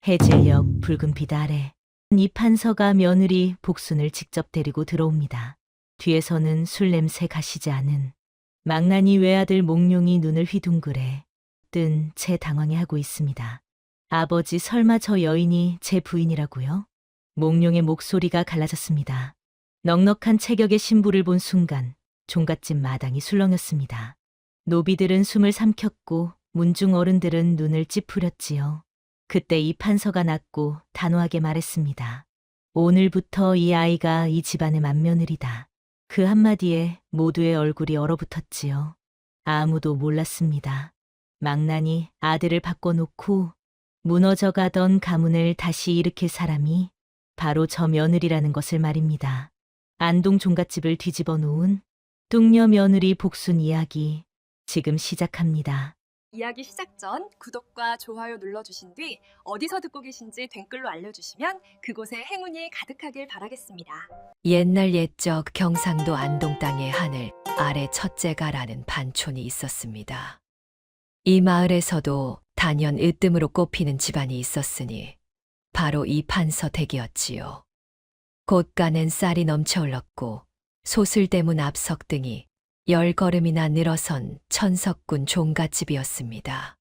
해질녘 붉은 빛 아래 이 판서가 며느리 복순을 직접 데리고 들어옵니다. 뒤에서는 술 냄새 가시지 않은 망나니 외아들 몽룡이 눈을 휘둥그레 뜬 채 당황해하고 있습니다. 아버지, 설마 저 여인이 제 부인이라고요? 몽룡의 목소리가 갈라졌습니다. 넉넉한 체격의 신부를 본 순간 종갓집 마당이 술렁였습니다. 노비들은 숨을 삼켰고 문중 어른들은 눈을 찌푸렸지요. 그때 이 판서가 낮고 단호하게 말했습니다. 오늘부터 이 아이가 이 집안의 맏며느리다. 그 한마디에 모두의 얼굴이 얼어붙었지요. 아무도 몰랐습니다. 망나니 아들을 바꿔놓고 무너져가던 가문을 다시 일으킬 사람이 바로 저 며느리라는 것을 말입니다. 안동 종갓집을 뒤집어 놓은 뚱녀 며느리 복순 이야기 지금 시작합니다. 이야기 시작 전 구독과 좋아요 눌러주신 뒤 어디서 듣고 계신지 댓글로 알려주시면 그곳에 행운이 가득하길 바라겠습니다. 옛날 옛적 경상도 안동 땅의 하늘 아래 첫째가라는 반촌이 있었습니다. 이 마을에서도 단연 으뜸으로 꼽히는 집안이 있었으니 바로 이 판서댁이었지요. 곳간엔 쌀이 넘쳐 흘렀고 소슬대문 앞석 등이 10걸음이나 늘어선 천석군 종갓집이었습니다.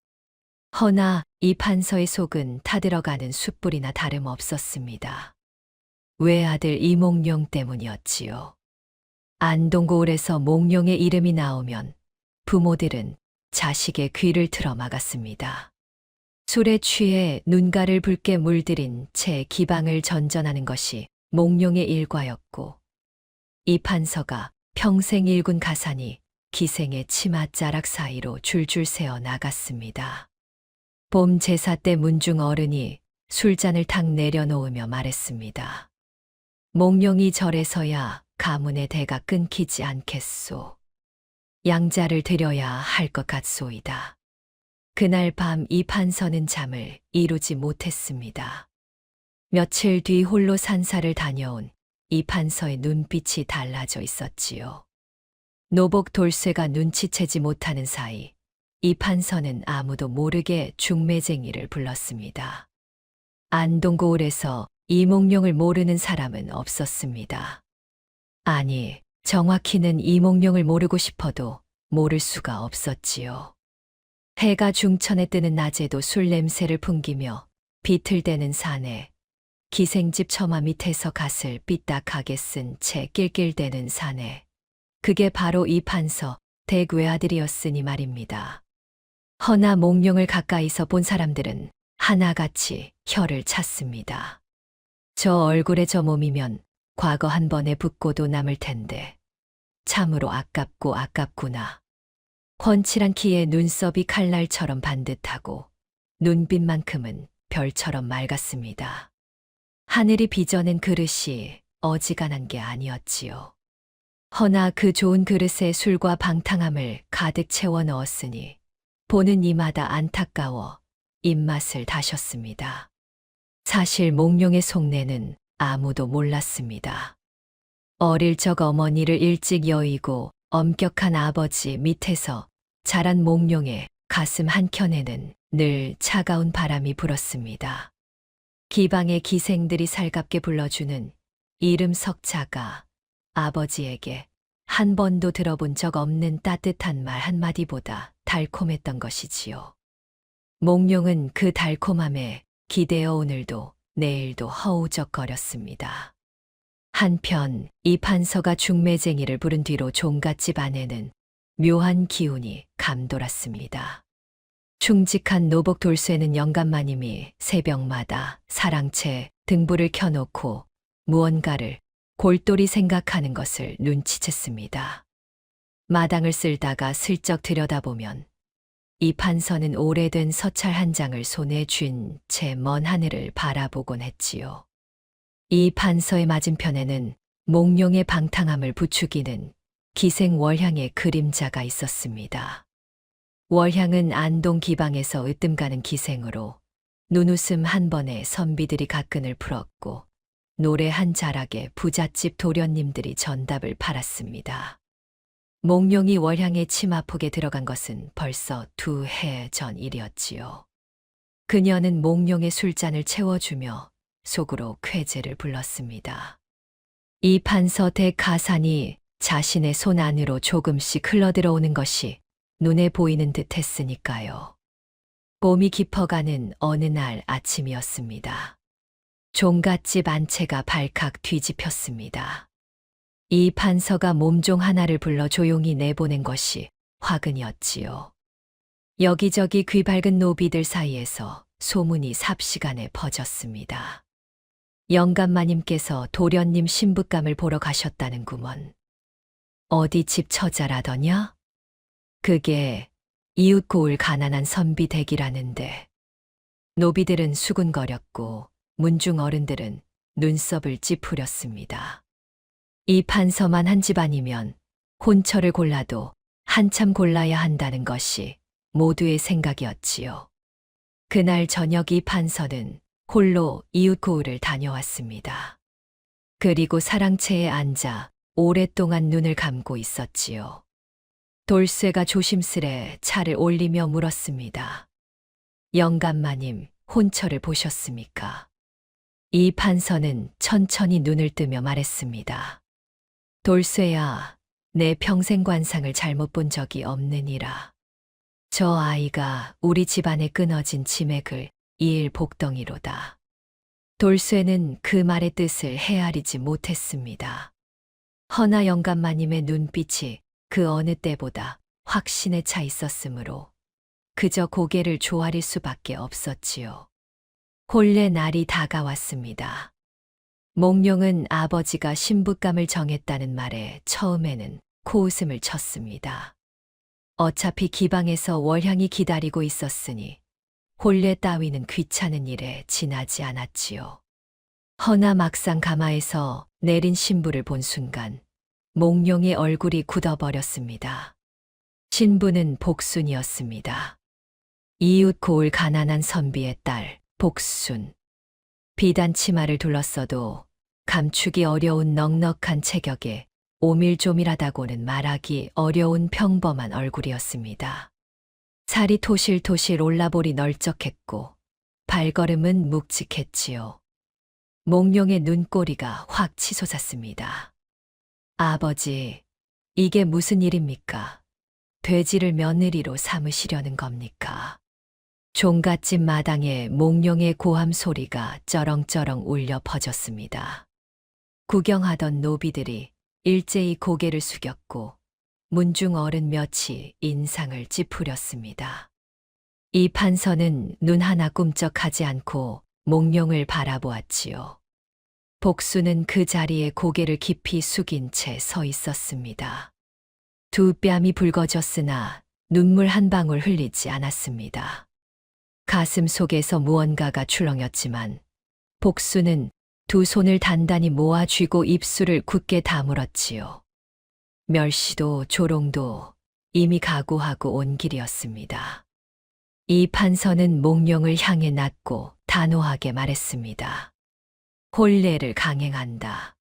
허나 이 판서의 속은 타들어가는 숯불이나 다름없었습니다. 외아들 이몽룡 때문이었지요. 안동고을에서 몽룡의 이름이 나오면 부모들은 자식의 귀를 틀어 막았습니다. 술에 취해 눈가를 붉게 물들인 채 기방을 전전하는 것이 몽룡의 일과였고 이 판서가 평생 일군 가산이 기생의 치맛자락 사이로 줄줄 새어 나갔습니다. 봄 제사 때 문중 어른이 술잔을 탁 내려놓으며 말했습니다. 몽룡이 절에서야 가문의 대가 끊기지 않겠소. 양자를 드려야 할 것 같소이다. 그날 밤 이 판서는 잠을 이루지 못했습니다. 며칠 뒤 홀로 산사를 다녀온 이 판서의 눈빛이 달라져 있었지요. 노복 돌쇠가 눈치채지 못하는 사이 이 판서는 아무도 모르게 중매쟁이를 불렀습니다. 안동고을에서 이몽룡을 모르는 사람은 없었습니다. 아니, 정확히는 이몽룡을 모르고 싶어도 모를 수가 없었지요. 해가 중천에 뜨는 낮에도 술 냄새를 풍기며 비틀대는 산에 기생집 처마 밑에서 갓을 삐딱하게 쓴 채 낄낄대는 사내. 그게 바로 이 판서 댁 외아들이었으니 말입니다. 허나 몽룡을 가까이서 본 사람들은 하나같이 혀를 찼습니다. 저 얼굴에 저 몸이면 과거 한 번에 붓고도 남을 텐데 참으로 아깝고 아깝구나. 훤칠한 키에 눈썹이 칼날처럼 반듯하고 눈빛만큼은 별처럼 맑았습니다. 하늘이 빚어낸 그릇이 어지간한 게 아니었지요. 허나 그 좋은 그릇에 술과 방탕함을 가득 채워 넣었으니 보는 이마다 안타까워 입맛을 다셨습니다. 사실 몽룡의 속내는 아무도 몰랐습니다. 어릴 적 어머니를 일찍 여의고 엄격한 아버지 밑에서 자란 몽룡의 가슴 한켠에는 늘 차가운 바람이 불었습니다. 기방의 기생들이 살갑게 불러주는 이름 석자가 아버지에게 한 번도 들어본 적 없는 따뜻한 말 한마디보다 달콤했던 것이지요. 몽룡은 그 달콤함에 기대어 오늘도 내일도 허우적거렸습니다. 한편 이 판서가 중매쟁이를 부른 뒤로 종갓집 안에는 묘한 기운이 감돌았습니다. 충직한 노복 돌쇠는 영감마님이 새벽마다 사랑채 등불을 켜놓고 무언가를 골똘히 생각하는 것을 눈치챘습니다. 마당을 쓸다가 슬쩍 들여다보면 이 판서는 오래된 서찰 한 장을 손에 쥔 채 먼 하늘을 바라보곤 했지요. 이 판서의 맞은편에는 몽룡의 방탕함을 부추기는 기생 월향의 그림자가 있었습니다. 월향은 안동 기방에서 으뜸가는 기생으로 눈웃음 한 번에 선비들이 가끈을 풀었고 노래 한 자락에 부잣집 도련님들이 전답을 팔았습니다. 몽룡이 월향의 치마폭에 들어간 것은 벌써 2해 전 일이었지요. 그녀는 몽룡의 술잔을 채워주며 속으로 쾌재를 불렀습니다. 이 판서 대가산이 자신의 손 안으로 조금씩 흘러들어오는 것이 눈에 보이는 듯 했으니까요. 봄이 깊어가는 어느 날 아침이었습니다. 종갓집 안채가 발칵 뒤집혔습니다. 이 판서가 몸종 하나를 불러 조용히 내보낸 것이 화근이었지요. 여기저기 귀 밝은 노비들 사이에서 소문이 삽시간에 퍼졌습니다. 영감마님께서 도련님 신부감을 보러 가셨다는구먼. 어디 집 처자라더냐? 그게 이웃 고을 가난한 선비 댁이라는데. 노비들은 수군거렸고 문중 어른들은 눈썹을 찌푸렸습니다. 이 판서만 한 집안이면 혼처를 골라도 한참 골라야 한다는 것이 모두의 생각이었지요. 그날 저녁 이 판서는 홀로 이웃 고을을 다녀왔습니다. 그리고 사랑채에 앉아 오랫동안 눈을 감고 있었지요. 돌쇠가 조심스레 차를 올리며 물었습니다. 영감마님, 혼처를 보셨습니까? 이 판서는 천천히 눈을 뜨며 말했습니다. 돌쇠야, 내 평생 관상을 잘못 본 적이 없느니라. 저 아이가 우리 집안에 끊어진 치맥을 이을 복덩이로다. 돌쇠는 그 말의 뜻을 헤아리지 못했습니다. 허나 영감마님의 눈빛이 그 어느 때보다 확신에 차 있었으므로 그저 고개를 조아릴 수밖에 없었지요. 본래 날이 다가왔습니다. 몽룡은 아버지가 신부감을 정했다는 말에 처음에는 코웃음을 쳤습니다. 어차피 기방에서 월향이 기다리고 있었으니 혼례 따위는 귀찮은 일에 지나지 않았지요. 허나 막상 가마에서 내린 신부를 본 순간 몽룡의 얼굴이 굳어버렸습니다. 신부는 복순이었습니다. 이웃 고을 가난한 선비의 딸 복순. 비단 치마를 둘렀어도 감추기 어려운 넉넉한 체격에 오밀조밀하다고는 말하기 어려운 평범한 얼굴이었습니다. 살이 토실토실 올라볼이 널쩍했고 발걸음은 묵직했지요. 몽룡의 눈꼬리가 확 치솟았습니다. 아버지, 이게 무슨 일입니까? 돼지를 며느리로 삼으시려는 겁니까? 종갓집 마당에 몽룡의 고함 소리가 쩌렁쩌렁 울려 퍼졌습니다. 구경하던 노비들이 일제히 고개를 숙였고 문중 어른 몇이 인상을 찌푸렸습니다. 이 판서는 눈 하나 꿈쩍하지 않고 몽룡을 바라보았지요. 복수는 그 자리에 고개를 깊이 숙인 채 서 있었습니다. 두 뺨이 붉어졌으나 눈물 한 방울 흘리지 않았습니다. 가슴 속에서 무언가가 출렁였지만 복수는 두 손을 단단히 모아 쥐고 입술을 굳게 다물었지요. 멸시도 조롱도 이미 각오하고 온 길이었습니다. 이 판서는 몽룡을 향해 낮고 단호하게 말했습니다. 혼례를 강행한다.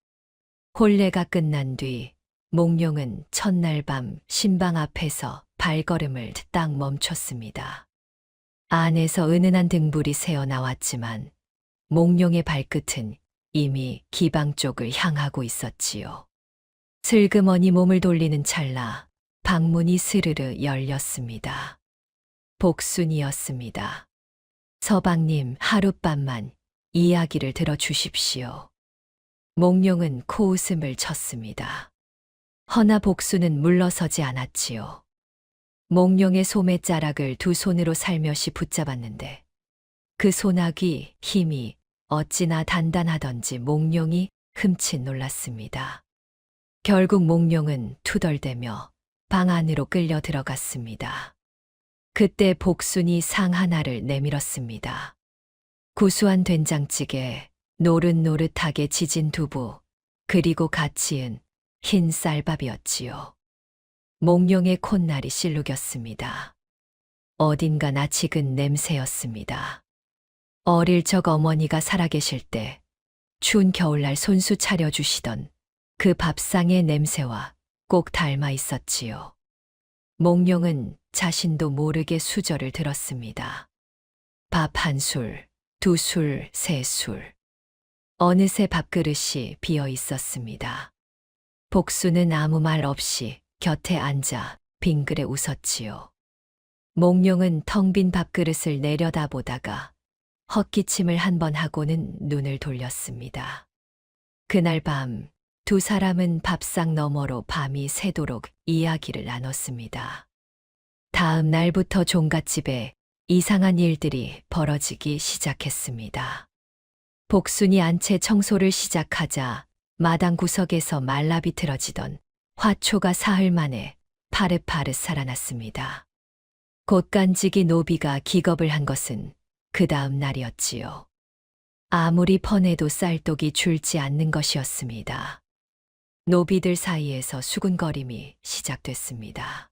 혼례가 끝난 뒤 몽룡은 첫날 밤 신방 앞에서 발걸음을 딱 멈췄습니다. 안에서 은은한 등불이 새어 나왔지만 몽룡의 발끝은 이미 기방 쪽을 향하고 있었지요. 슬그머니 몸을 돌리는 찰나 방문이 스르르 열렸습니다. 복순이었습니다. 서방님, 하룻밤만 이야기를 들어주십시오. 몽룡은 코웃음을 쳤습니다. 허나 복순은 물러서지 않았지요. 몽룡의 소매자락을 두 손으로 살며시 붙잡았는데 그 소나귀 힘이 어찌나 단단하던지 몽룡이 흠칫 놀랐습니다. 결국 몽룡은 투덜대며 방 안으로 끌려 들어갔습니다. 그때 복순이 상 하나를 내밀었습니다. 구수한 된장찌개, 노릇노릇하게 지진 두부, 그리고 갓 지은 흰 쌀밥이었지요. 몽룡의 콧날이 실룩였습니다. 어딘가 낯익은 냄새였습니다. 어릴 적 어머니가 살아계실 때 추운 겨울날 손수 차려주시던 그 밥상의 냄새와 꼭 닮아 있었지요. 몽룡은 자신도 모르게 수저를 들었습니다. 밥 한 술, 두 술, 세 술. 어느새 밥그릇이 비어 있었습니다. 복수는 아무 말 없이 곁에 앉아 빙그레 웃었지요. 몽룡은 텅 빈 밥그릇을 내려다보다가 헛기침을 한 번 하고는 눈을 돌렸습니다. 그날 밤 두 사람은 밥상 너머로 밤이 새도록 이야기를 나눴습니다. 다음 날부터 종갓집에 이상한 일들이 벌어지기 시작했습니다. 복순이 안채 청소를 시작하자 마당 구석에서 말라비틀어지던 화초가 사흘 만에 파릇파릇 살아났습니다. 곶간지기 노비가 기겁을 한 것은 그 다음 날이었지요. 아무리 퍼내도 쌀독이 줄지 않는 것이었습니다. 노비들 사이에서 수군거림이 시작됐습니다.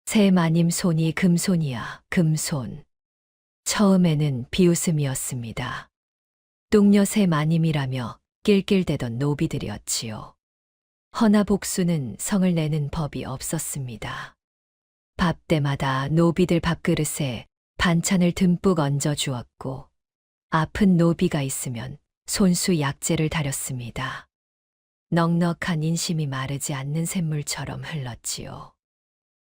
새 마님 손이 금손이야, 금손. 처음에는 비웃음이었습니다. 뚱녀 새 마님이라며 낄낄대던 노비들이었지요. 허나 복수는 성을 내는 법이 없었습니다. 밥 때마다 노비들 밥그릇에 반찬을 듬뿍 얹어 주었고, 아픈 노비가 있으면 손수 약재를 다렸습니다. 넉넉한 인심이 마르지 않는 샘물처럼 흘렀지요.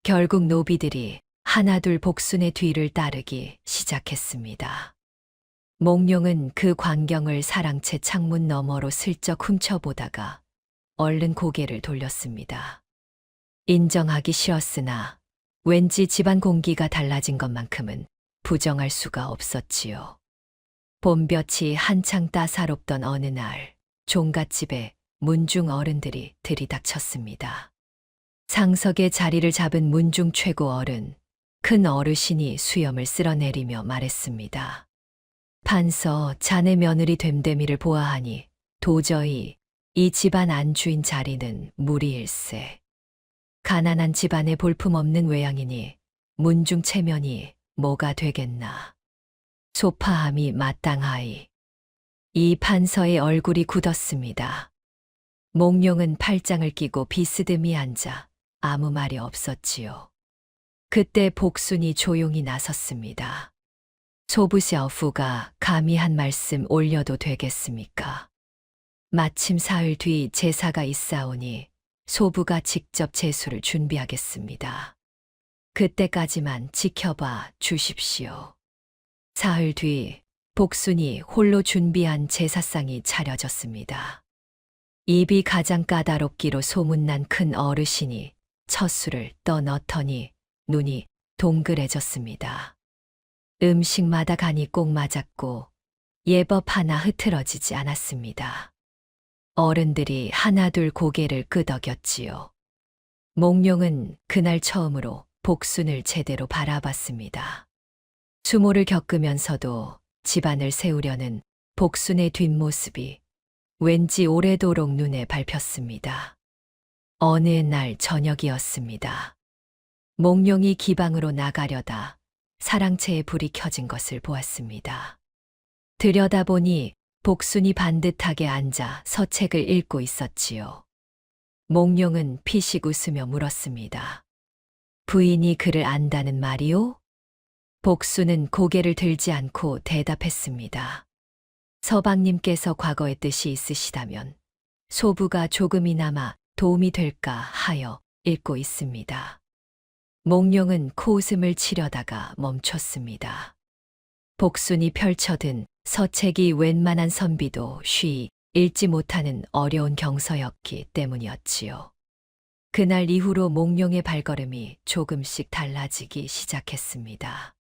결국 노비들이 하나둘 복순의 뒤를 따르기 시작했습니다. 몽룡은 그 광경을 사랑채 창문 너머로 슬쩍 훔쳐보다가 얼른 고개를 돌렸습니다. 인정하기 싫었으나 왠지 집안 공기가 달라진 것만큼은 부정할 수가 없었지요. 봄볕이 한창 따사롭던 어느 날, 종갓집에 문중 어른들이 들이닥쳤습니다. 상석에 자리를 잡은 문중 최고 어른, 큰 어르신이 수염을 쓸어내리며 말했습니다. 판서 자네 며느리 됨됨이를 보아하니 도저히 이 집안 안주인 자리는 무리일세. 가난한 집안에 볼품없는 외양이니 문중 체면이 뭐가 되겠나. 소파함이 마땅하이. 이 판서의 얼굴이 굳었습니다. 몽룡은 팔짱을 끼고 비스듬히 앉아 아무 말이 없었지요. 그때 복순이 조용히 나섰습니다. 소부샤오후가 감히 한 말씀 올려도 되겠습니까? 마침 사흘 뒤 제사가 있사오니 소부가 직접 제수를 준비하겠습니다. 그때까지만 지켜봐 주십시오. 사흘 뒤 복순이 홀로 준비한 제사상이 차려졌습니다. 입이 가장 까다롭기로 소문난 큰 어르신이 첫 술을 떠넣더니 눈이 동그래졌습니다. 음식마다 간이 꼭 맞았고 예법 하나 흐트러지지 않았습니다. 어른들이 하나둘 고개를 끄덕였지요. 몽룡은 그날 처음으로 복순을 제대로 바라봤습니다. 수모를 겪으면서도 집안을 세우려는 복순의 뒷모습이 왠지 오래도록 눈에 밟혔습니다. 어느 날 저녁이었습니다. 몽룡이 기방으로 나가려다 사랑채에 불이 켜진 것을 보았습니다. 들여다보니 복순이 반듯하게 앉아 서책을 읽고 있었지요. 몽룡은 피식 웃으며 물었습니다. 부인이 그를 안다는 말이오? 복순은 고개를 들지 않고 대답했습니다. 서방님께서 과거의 뜻이 있으시다면 소부가 조금이나마 도움이 될까 하여 읽고 있습니다. 몽룡은 코웃음을 치려다가 멈췄습니다. 복순이 펼쳐든 서책이 웬만한 선비도 쉬이 읽지 못하는 어려운 경서였기 때문이었지요. 그날 이후로 몽룡의 발걸음이 조금씩 달라지기 시작했습니다.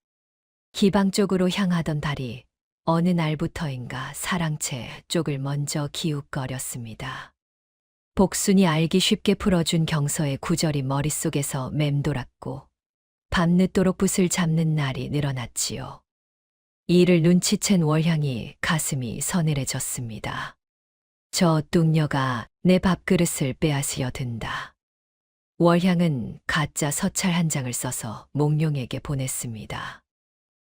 기방 쪽으로 향하던 발이 어느 날부터인가 사랑채 쪽을 먼저 기웃거렸습니다. 복순이 알기 쉽게 풀어준 경서의 구절이 머릿속에서 맴돌았고 밤늦도록 붓을 잡는 날이 늘어났지요. 이를 눈치챈 월향이 가슴이 서늘해졌습니다. 저 뚱녀가 내 밥그릇을 빼앗으려 든다. 월향은 가짜 서찰 한 장을 써서 몽룡에게 보냈습니다.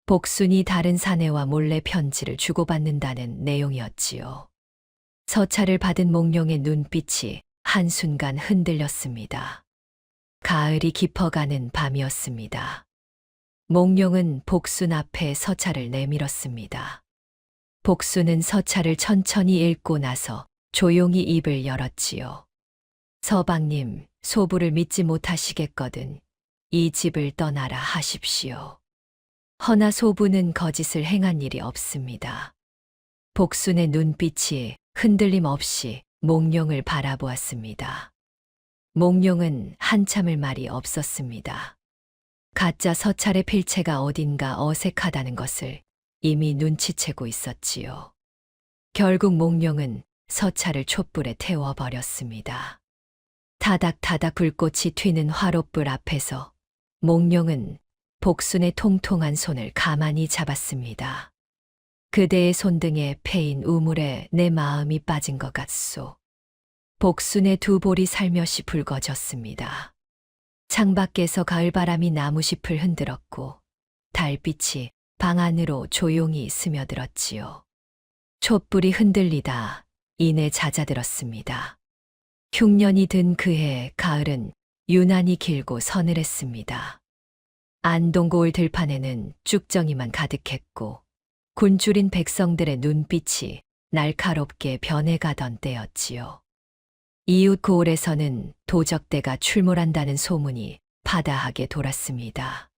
복순이 다른 사내와 몰래 편지를 주고받는다는 내용이었지요. 서찰을 받은 몽룡의 눈빛이 한순간 흔들렸습니다. 가을이 깊어가는 밤이었습니다. 몽룡은 복순 앞에 서찰을 내밀었습니다. 복순은 서찰을 천천히 읽고 나서 조용히 입을 열었지요. 서방님, 소부를 믿지 못하시겠거든 이 집을 떠나라 하십시오. 허나 소부는 거짓을 행한 일이 없습니다. 복순의 눈빛이 흔들림 없이 몽룡을 바라보았습니다. 몽룡은 한참을 말이 없었습니다. 가짜 서찰의 필체가 어딘가 어색하다는 것을 이미 눈치채고 있었지요. 결국 몽룡은 서찰을 촛불에 태워버렸습니다. 타닥타닥 불꽃이 튀는 화롯불 앞에서 몽룡은 복순의 통통한 손을 가만히 잡았습니다. 그대의 손등에 패인 우물에 내 마음이 빠진 것 같소. 복순의 두 볼이 살며시 붉어졌습니다. 창밖에서 가을바람이 나무잎을 흔들었고 달빛이 방 안으로 조용히 스며들었지요. 촛불이 흔들리다 이내 잦아들었습니다. 흉년이 든 그해 가을은 유난히 길고 서늘했습니다. 안동고을 들판에는 쭉정이만 가득했고 굶주린 백성들의 눈빛이 날카롭게 변해가던 때였지요. 이웃 고을에서는 도적대가 출몰한다는 소문이 파다하게 돌았습니다.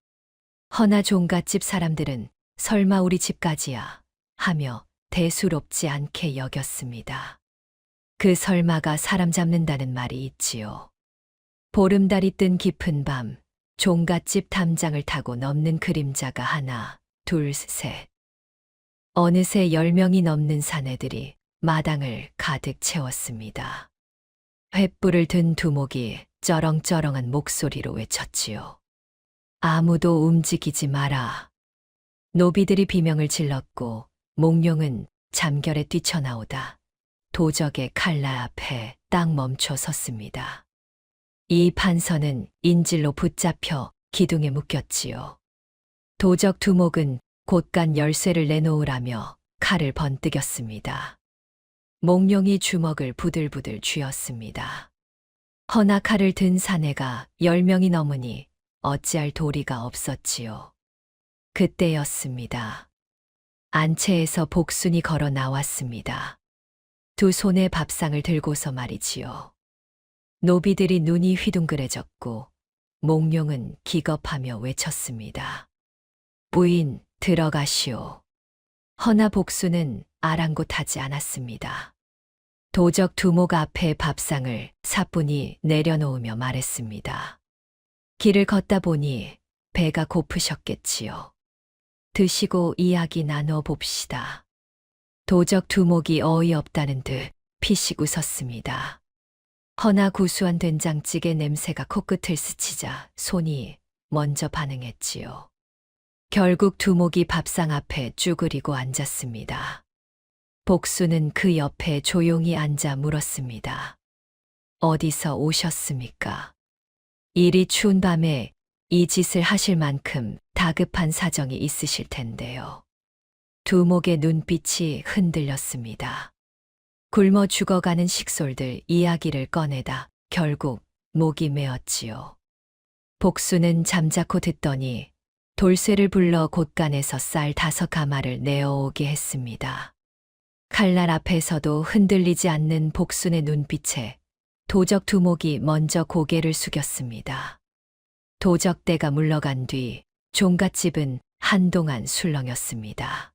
허나 종갓집 사람들은 설마 우리 집까지야 하며 대수롭지 않게 여겼습니다. 그 설마가 사람 잡는다는 말이 있지요. 보름달이 뜬 깊은 밤, 종갓집 담장을 타고 넘는 그림자가 하나, 둘, 셋. 어느새 10명이 넘는 사내들이 마당을 가득 채웠습니다. 횃불을 든 두목이 쩌렁쩌렁한 목소리로 외쳤지요. 아무도 움직이지 마라. 노비들이 비명을 질렀고 몽룡은 잠결에 뛰쳐나오다 도적의 칼날 앞에 딱 멈춰 섰습니다. 이 판서는 인질로 붙잡혀 기둥에 묶였지요. 도적 두목은 곧간 열쇠를 내놓으라며 칼을 번뜩였습니다. 몽룡이 주먹을 부들부들 쥐었습니다. 허나 칼을 든 사내가 10명이 넘으니 어찌할 도리가 없었지요. 그때였습니다. 안채에서 복순이 걸어 나왔습니다. 두 손에 밥상을 들고서 말이지요. 노비들이 눈이 휘둥그레졌고 몽룡은 기겁하며 외쳤습니다. 부인, 들어가시오. 허나 복순은 아랑곳하지 않았습니다. 도적 두목 앞에 밥상을 사뿐히 내려놓으며 말했습니다. 길을 걷다 보니 배가 고프셨겠지요. 드시고 이야기 나눠 봅시다. 도적 두목이 어이없다는 듯 피식 웃었습니다. 허나 구수한 된장찌개 냄새가 코끝을 스치자 손이 먼저 반응했지요. 결국 두목이 밥상 앞에 쭈그리고 앉았습니다. 복수는 그 옆에 조용히 앉아 물었습니다. 어디서 오셨습니까? 이리 추운 밤에 이 짓을 하실 만큼 다급한 사정이 있으실 텐데요. 두목의 눈빛이 흔들렸습니다. 굶어 죽어가는 식솔들 이야기를 꺼내다 결국 목이 메었지요. 복수는 잠자코 듣더니 돌쇠를 불러 곳간에서 쌀 5가마를 내어오게 했습니다. 칼날 앞에서도 흔들리지 않는 복순의 눈빛에 도적 두목이 먼저 고개를 숙였습니다. 도적대가 물러간 뒤 종갓집은 한동안 술렁였습니다.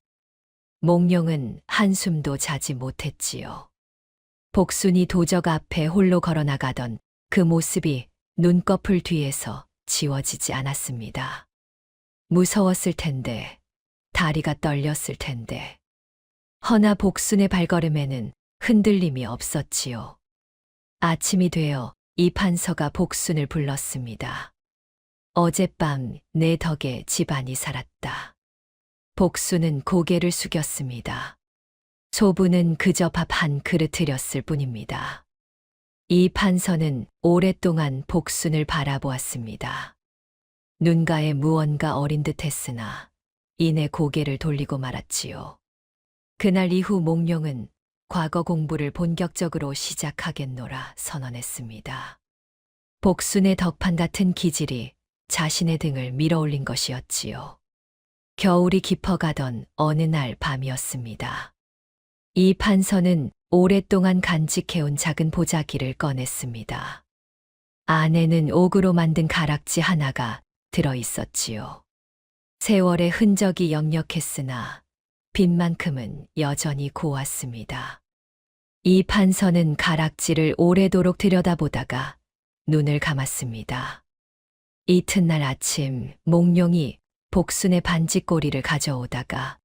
몽룡은 한숨도 자지 못했지요. 복순이 도적 앞에 홀로 걸어나가던 그 모습이 눈꺼풀 뒤에서 지워지지 않았습니다. 무서웠을 텐데, 다리가 떨렸을 텐데. 허나 복순의 발걸음에는 흔들림이 없었지요. 아침이 되어 이 판서가 복순을 불렀습니다. 어젯밤 내 덕에 집안이 살았다. 복순은 고개를 숙였습니다. 소부는 그저 밥 한 그릇 드렸을 뿐입니다. 이 판서는 오랫동안 복순을 바라보았습니다. 눈가에 무언가 어린 듯 했으나 이내 고개를 돌리고 말았지요. 그날 이후 몽룡은 과거 공부를 본격적으로 시작하겠노라 선언했습니다. 복순의 덕판 같은 기질이 자신의 등을 밀어올린 것이었지요. 겨울이 깊어가던 어느 날 밤이었습니다. 이 판서는 오랫동안 간직해온 작은 보자기를 꺼냈습니다. 안에는 옥으로 만든 가락지 하나가 들어 있었지요. 세월의 흔적이 역력했으나 빛만큼은 여전히 고왔습니다. 이 판서는 가락지를 오래도록 들여다보다가 눈을 감았습니다. 이튿날 아침 몽룡이 복순의 반지꼬리를 가져오다가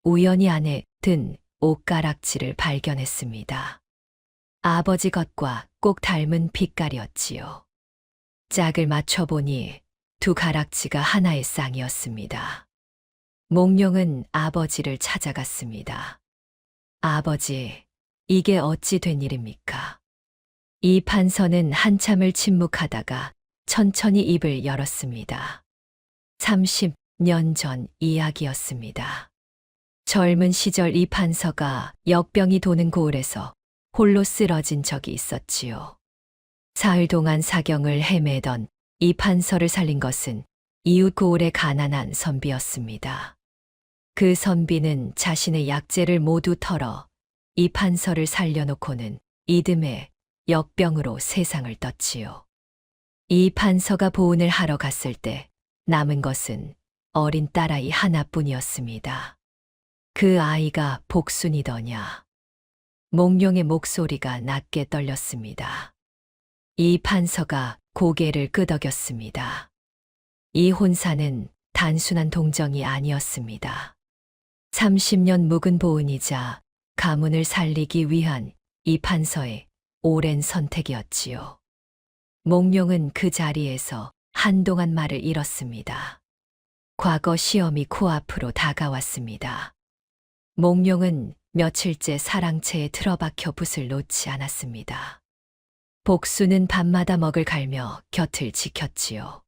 우연히 안에 든 옷가락지를 발견했습니다. 아버지 것과 꼭 닮은 빛깔이었지요. 짝을 맞춰보니 두 가락지가 하나의 쌍이었습니다. 몽룡은 아버지를 찾아갔습니다. 아버지, 이게 어찌 된 일입니까? 이 판서는 한참을 침묵하다가 천천히 입을 열었습니다. 30년 전 이야기였습니다. 젊은 시절 이 판서가 역병이 도는 고을에서 홀로 쓰러진 적이 있었지요. 사흘 동안 사경을 헤매던 이 판서를 살린 것은 이웃 고을의 가난한 선비였습니다. 그 선비는 자신의 약재를 모두 털어 이 판서를 살려놓고는 이듬해 역병으로 세상을 떴지요. 이 판서가 보훈을 하러 갔을 때 남은 것은 어린 딸아이 하나뿐이었습니다. 그 아이가 복순이더냐. 몽룡의 목소리가 낮게 떨렸습니다. 이 판서가 고개를 끄덕였습니다. 이 혼사는 단순한 동정이 아니었습니다. 30년 묵은 보은이자 가문을 살리기 위한 이 판서의 오랜 선택이었지요. 몽룡은 그 자리에서 한동안 말을 잃었습니다. 과거 시험이 코앞으로 다가왔습니다. 몽룡은 며칠째 사랑채에 틀어박혀 붓을 놓지 않았습니다. 복수는 밤마다 먹을 갈며 곁을 지켰지요.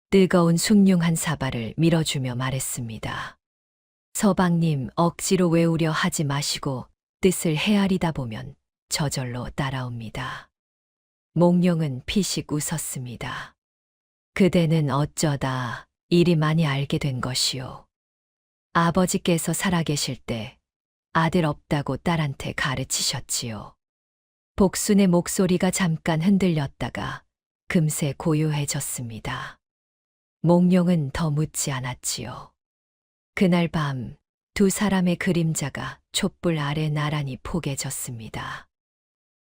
뜨거운 숭늉 한 사발을 밀어주며 말했습니다. 서방님, 억지로 외우려 하지 마시고 뜻을 헤아리다 보면 저절로 따라옵니다. 몽룡은 피식 웃었습니다. 그대는 어쩌다 이리 많이 알게 된 것이오. 아버지께서 살아계실 때 아들 없다고 딸한테 가르치셨지요. 복순의 목소리가 잠깐 흔들렸다가 금세 고요해졌습니다. 몽룡은 더 묻지 않았지요. 그날 밤 두 사람의 그림자가 촛불 아래 나란히 포개졌습니다.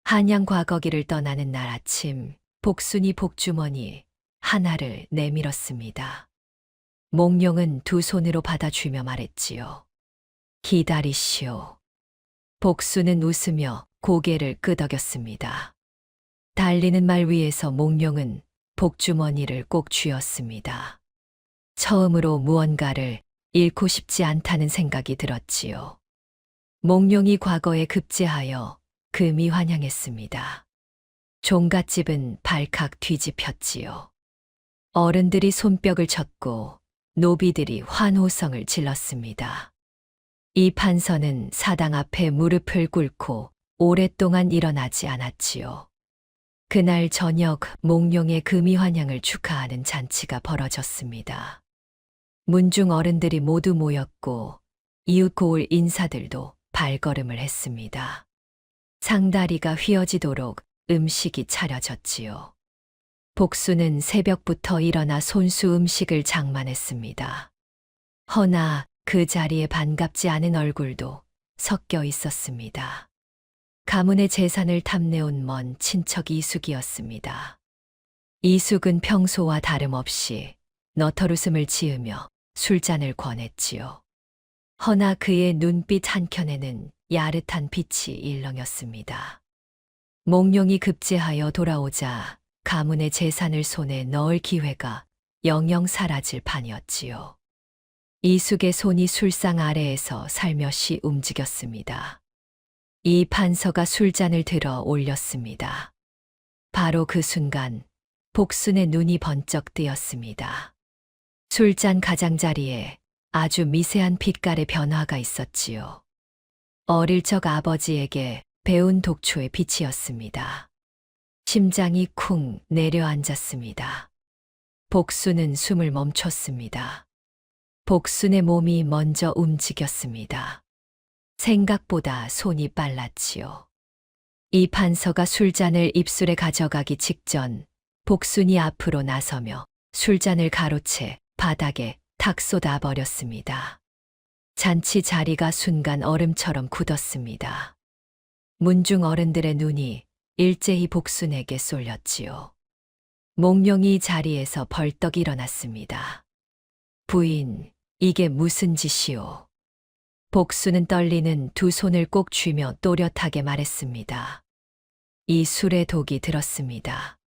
한양 과거기를 떠나는 날 아침 복순이 복주머니 하나를 내밀었습니다. 몽룡은 두 손으로 받아주며 말했지요. 기다리시오. 복순은 웃으며 고개를 끄덕였습니다. 달리는 말 위에서 몽룡은 복주머니를 꼭 쥐었습니다. 처음으로 무언가를 잃고 싶지 않다는 생각이 들었지요. 몽룡이 과거에 급제하여 금이 환영했습니다. 종갓집은 발칵 뒤집혔지요. 어른들이 손뼉을 쳤고 노비들이 환호성을 질렀습니다. 이 판서는 사당 앞에 무릎을 꿇고 오랫동안 일어나지 않았지요. 그날 저녁 몽룡의 금이 환영을 축하하는 잔치가 벌어졌습니다. 문중 어른들이 모두 모였고 이웃 고을 인사들도 발걸음을 했습니다. 상다리가 휘어지도록 음식이 차려졌지요. 복수는 새벽부터 일어나 손수 음식을 장만했습니다. 허나 그 자리에 반갑지 않은 얼굴도 섞여 있었습니다. 가문의 재산을 탐내온 먼 친척 이숙이었습니다. 이숙은 평소와 다름없이 너털웃음을 지으며 술잔을 권했지요. 허나 그의 눈빛 한켠에는 야릇한 빛이 일렁였습니다. 몽룡이 급제하여 돌아오자 가문의 재산을 손에 넣을 기회가 영영 사라질 판이었지요. 이숙의 손이 술상 아래에서 살며시 움직였습니다. 이 판서가 술잔을 들어 올렸습니다. 바로 그 순간 복순의 눈이 번쩍 뜨였습니다. 술잔 가장자리에 아주 미세한 빛깔의 변화가 있었지요. 어릴 적 아버지에게 배운 독초의 빛이었습니다. 심장이 쿵 내려앉았습니다. 복순은 숨을 멈췄습니다. 복순의 몸이 먼저 움직였습니다. 생각보다 손이 빨랐지요. 이 판서가 술잔을 입술에 가져가기 직전 복순이 앞으로 나서며 술잔을 가로채 바닥에 탁 쏟아버렸습니다. 잔치 자리가 순간 얼음처럼 굳었습니다. 문중 어른들의 눈이 일제히 복순에게 쏠렸지요. 몽룡이 자리에서 벌떡 일어났습니다. 부인, 이게 무슨 짓이오? 복순은 떨리는 두 손을 꼭 쥐며 또렷하게 말했습니다. 이 술에 독이 들었습니다.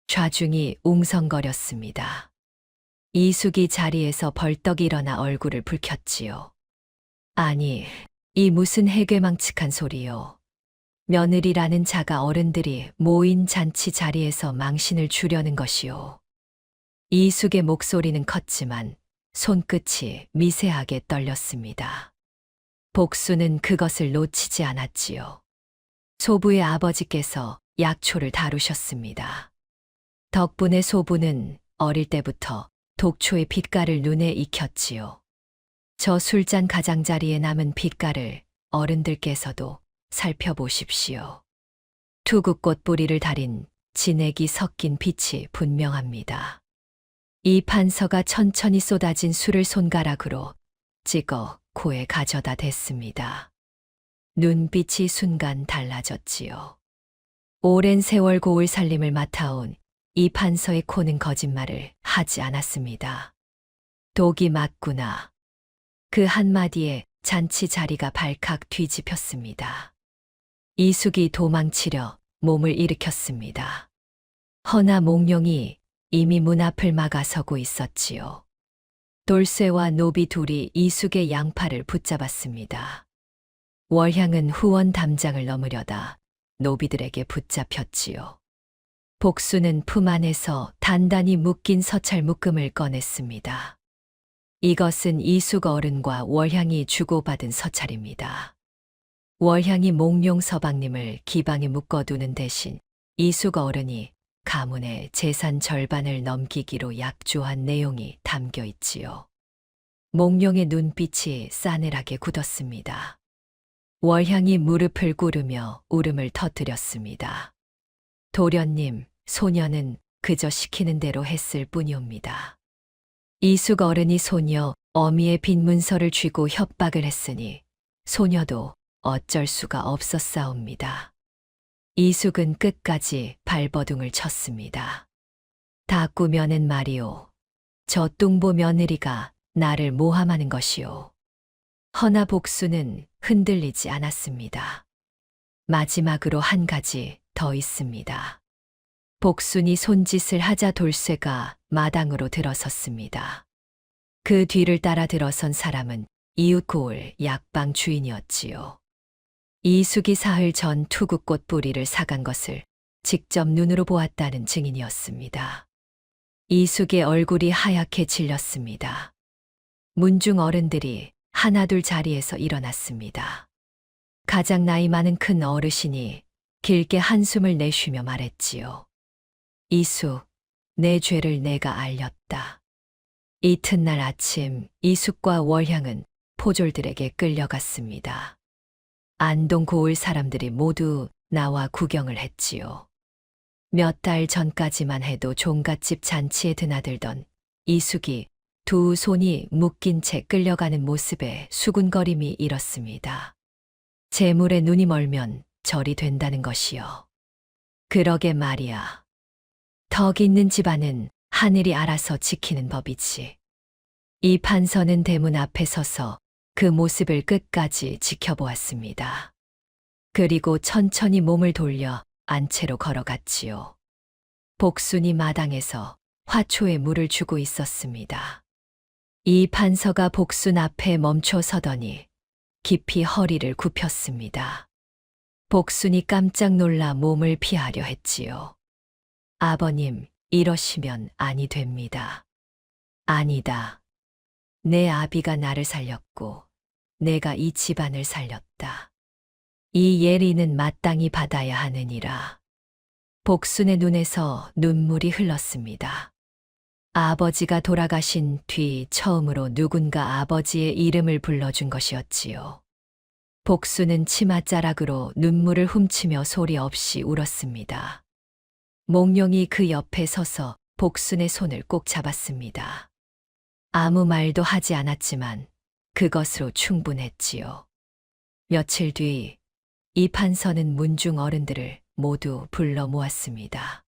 좌중이 웅성거렸습니다. 이숙이 자리에서 벌떡 일어나 얼굴을 붉혔지요. 아니, 이 무슨 해괴망측한 소리요. 며느리라는 자가 어른들이 모인 잔치 자리에서 망신을 주려는 것이요. 이숙의 목소리는 컸지만 손끝이 미세하게 떨렸습니다. 복수는 그것을 놓치지 않았지요. 소부의 아버지께서 약초를 다루셨습니다. 덕분에 소부는 어릴 때부터 독초의 빛깔을 눈에 익혔지요. 저 술잔 가장자리에 남은 빛깔을 어른들께서도 살펴보십시오. 투구꽃 뿌리를 달인 진액이 섞인 빛이 분명합니다. 이 판서가 천천히 쏟아진 술을 손가락으로 찍어 코에 가져다 댔습니다. 눈빛이 순간 달라졌지요. 오랜 세월 고을 살림을 맡아온 이 판서의 코는 거짓말을 하지 않았습니다. 독이 맞구나. 그 한마디에 잔치 자리가 발칵 뒤집혔습니다. 이숙이 도망치려 몸을 일으켰습니다. 허나 몽룡이 이미 문 앞을 막아서고 있었지요. 돌쇠와 노비 둘이 이숙의 양팔을 붙잡았습니다. 월향은 후원 담장을 넘으려다 노비들에게 붙잡혔지요. 복수는 품 안에서 단단히 묶인 서찰 묶음을 꺼냈습니다. 이것은 이숙 어른과 월향이 주고받은 서찰입니다. 월향이 몽룡 서방님을 기방에 묶어두는 대신 이숙 어른이 가문의 재산 절반을 넘기기로 약조한 내용이 담겨 있지요. 몽룡의 눈빛이 싸늘하게 굳었습니다. 월향이 무릎을 꿇으며 울음을 터뜨렸습니다. 도련님, 소녀는 그저 시키는 대로 했을 뿐이옵니다. 이숙 어른이 소녀 어미의 빈 문서를 쥐고 협박을 했으니 소녀도 어쩔 수가 없었사옵니다. 이숙은 끝까지 발버둥을 쳤습니다. 다 꾸며낸 말이오. 저 뚱보 며느리가 나를 모함하는 것이오. 허나 복수는 흔들리지 않았습니다. 마지막으로 한 가지 더 있습니다. 복순이 손짓을 하자 돌쇠가 마당으로 들어섰습니다. 그 뒤를 따라 들어선 사람은 이웃 고을 약방 주인이었지요. 이숙이 사흘 전 투구꽃 뿌리를 사간 것을 직접 눈으로 보았다는 증인이었습니다. 이숙의 얼굴이 하얗게 질렸습니다. 문중 어른들이 하나둘 자리에서 일어났습니다. 가장 나이 많은 큰 어르신이 길게 한숨을 내쉬며 말했지요. 이숙, 내 죄를 내가 알렸다. 이튿날 아침 이숙과 월향은 포졸들에게 끌려갔습니다. 안동 고을 사람들이 모두 나와 구경을 했지요. 몇 달 전까지만 해도 종갓집 잔치에 드나들던 이숙이 두 손이 묶인 채 끌려가는 모습에 수군거림이 일었습니다. 재물에 눈이 멀면 절이 된다는 것이요. 그러게 말이야. 덕 있는 집안은 하늘이 알아서 지키는 법이지. 이 판서는 대문 앞에 서서 그 모습을 끝까지 지켜보았습니다. 그리고 천천히 몸을 돌려 안채로 걸어갔지요. 복순이 마당에서 화초에 물을 주고 있었습니다. 이 판서가 복순 앞에 멈춰 서더니 깊이 허리를 굽혔습니다. 복순이 깜짝 놀라 몸을 피하려 했지요. 아버님, 이러시면 아니 됩니다. 아니다. 내 아비가 나를 살렸고 내가 이 집안을 살렸다. 이 예리는 마땅히 받아야 하느니라. 복순의 눈에서 눈물이 흘렀습니다. 아버지가 돌아가신 뒤 처음으로 누군가 아버지의 이름을 불러준 것이었지요. 복수는 치맛자락으로 눈물을 훔치며 소리 없이 울었습니다. 몽룡이 그 옆에 서서 복순의 손을 꼭 잡았습니다. 아무 말도 하지 않았지만 그것으로 충분했지요. 며칠 뒤 이판서는 문중 어른들을 모두 불러 모았습니다.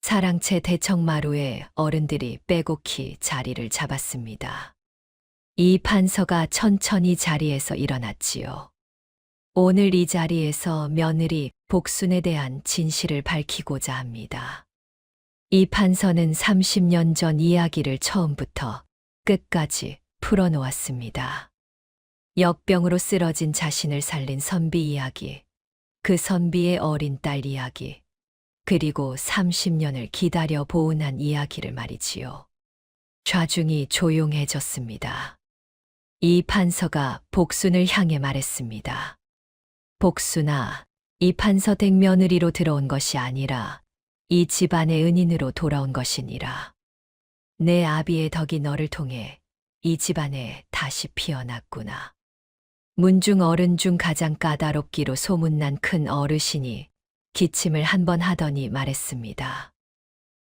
사랑채 대청마루에 어른들이 빼곡히 자리를 잡았습니다. 이판서가 천천히 자리에서 일어났지요. 오늘 이 자리에서 며느리 복순에 대한 진실을 밝히고자 합니다. 이판서는 30년 전 이야기를 처음부터 끝까지 풀어놓았습니다. 역병으로 쓰러진 자신을 살린 선비 이야기, 그 선비의 어린 딸 이야기, 그리고 30년을 기다려 보은한 이야기를 말이지요. 좌중이 조용해졌습니다. 이 판서가 복순을 향해 말했습니다. 복순아, 이 판서 댁 며느리로 들어온 것이 아니라 이 집안의 은인으로 돌아온 것이니라. 내 아비의 덕이 너를 통해 이 집안에 다시 피어났구나. 문중 어른 중 가장 까다롭기로 소문난 큰 어르신이 기침을 한 번 하더니 말했습니다.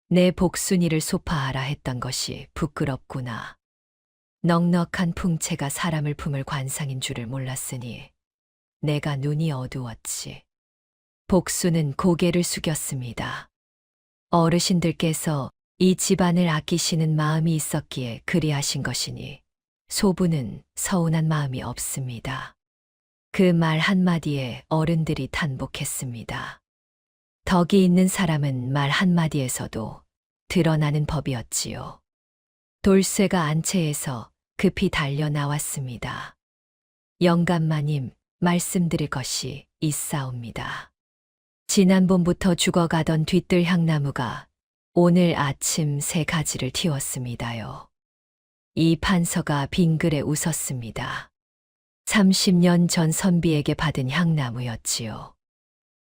내 복순이를 소파하라 했던 것이 부끄럽구나. 넉넉한 풍채가 사람을 품을 관상인 줄을 몰랐으니 내가 눈이 어두웠지. 복순은 고개를 숙였습니다. 어르신들께서 이 집안을 아끼시는 마음이 있었기에 그리하신 것이니 소부는 서운한 마음이 없습니다. 그 말 한마디에 어른들이 탄복했습니다. 덕이 있는 사람은 말 한마디에서도 드러나는 법이었지요. 돌쇠가 안채에서 급히 달려 나왔습니다. 영감마님, 말씀드릴 것이 있사옵니다. 지난 봄부터 죽어가던 뒤뜰 향나무가 오늘 아침 3가지를 틔웠습니다요. 이 판서가 빙그레 웃었습니다. 30년 전 선비에게 받은 향나무였지요.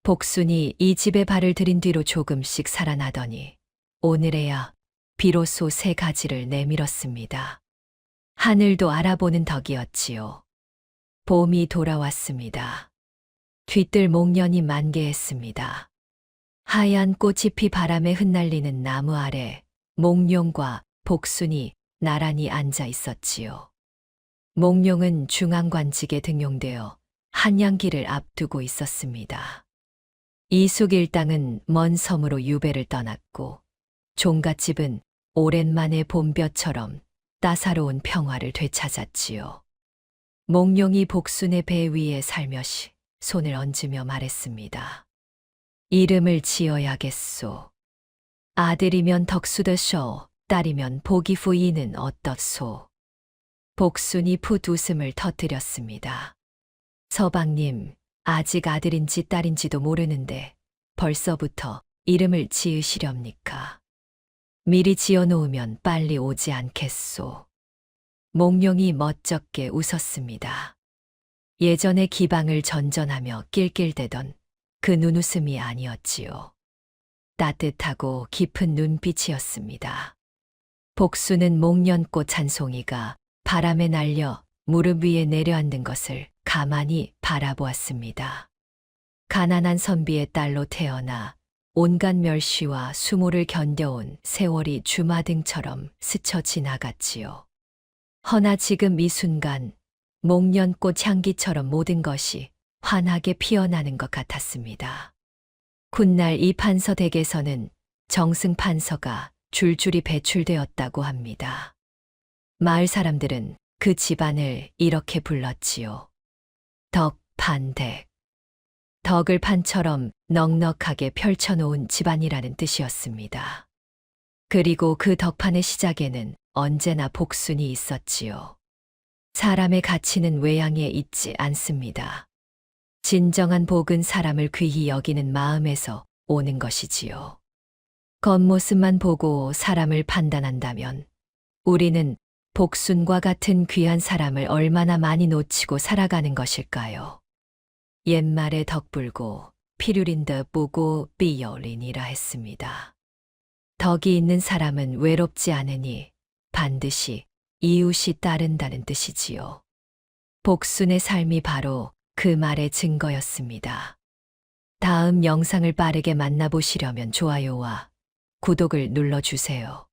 복순이 이 집에 발을 들인 뒤로 조금씩 살아나더니 오늘에야 비로소 3가지를 내밀었습니다. 하늘도 알아보는 덕이었지요. 봄이 돌아왔습니다. 뒤뜰 목련이 만개했습니다. 하얀 꽃이 피 바람에 흩날리는 나무 아래 몽룡과 복순이 나란히 앉아 있었지요. 몽룡은 중앙관직에 등용되어 한양기를 앞두고 있었습니다. 이숙일당은 먼 섬으로 유배를 떠났고 종갓집은 오랜만에 봄볕처럼 따사로운 평화를 되찾았지요. 몽룡이 복순의 배 위에 살며시 손을 얹으며 말했습니다. 이름을 지어야겠소. 아들이면 덕수더쇼, 딸이면 보기후이는 어떻소. 복순이 풋 웃음을 터뜨렸습니다. 서방님, 아직 아들인지 딸인지도 모르는데 벌써부터 이름을 지으시렵니까? 미리 지어놓으면 빨리 오지 않겠소. 몽룡이 멋쩍게 웃었습니다. 예전에 기방을 전전하며 낄낄대던 그 눈웃음이 아니었지요. 따뜻하고 깊은 눈빛이었습니다. 복수는 목련꽃 한 송이가 바람에 날려 무릎 위에 내려앉는 것을 가만히 바라보았습니다. 가난한 선비의 딸로 태어나 온갖 멸시와 수모를 견뎌온 세월이 주마등처럼 스쳐 지나갔지요. 허나 지금 이 순간 목련꽃 향기처럼 모든 것이 환하게 피어나는 것 같았습니다. 훗날 이 판서 댁에서는 정승 판서가 줄줄이 배출되었다고 합니다. 마을 사람들은 그 집안을 이렇게 불렀지요. 덕판댁. 덕을 판처럼 넉넉하게 펼쳐놓은 집안이라는 뜻이었습니다. 그리고 그 덕판의 시작에는 언제나 복순이 있었지요. 사람의 가치는 외양에 있지 않습니다. 진정한 복은 사람을 귀히 여기는 마음에서 오는 것이지요. 겉모습만 보고 사람을 판단한다면 우리는 복순과 같은 귀한 사람을 얼마나 많이 놓치고 살아가는 것일까요? 옛말에 덕불고 피류린 듯 보고 삐여린이라 했습니다. 덕이 있는 사람은 외롭지 않으니 반드시 이웃이 따른다는 뜻이지요. 복순의 삶이 바로 그 말의 증거였습니다. 다음 영상을 빠르게 만나보시려면 좋아요와 구독을 눌러주세요.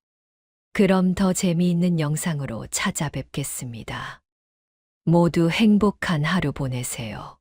그럼 더 재미있는 영상으로 찾아뵙겠습니다. 모두 행복한 하루 보내세요.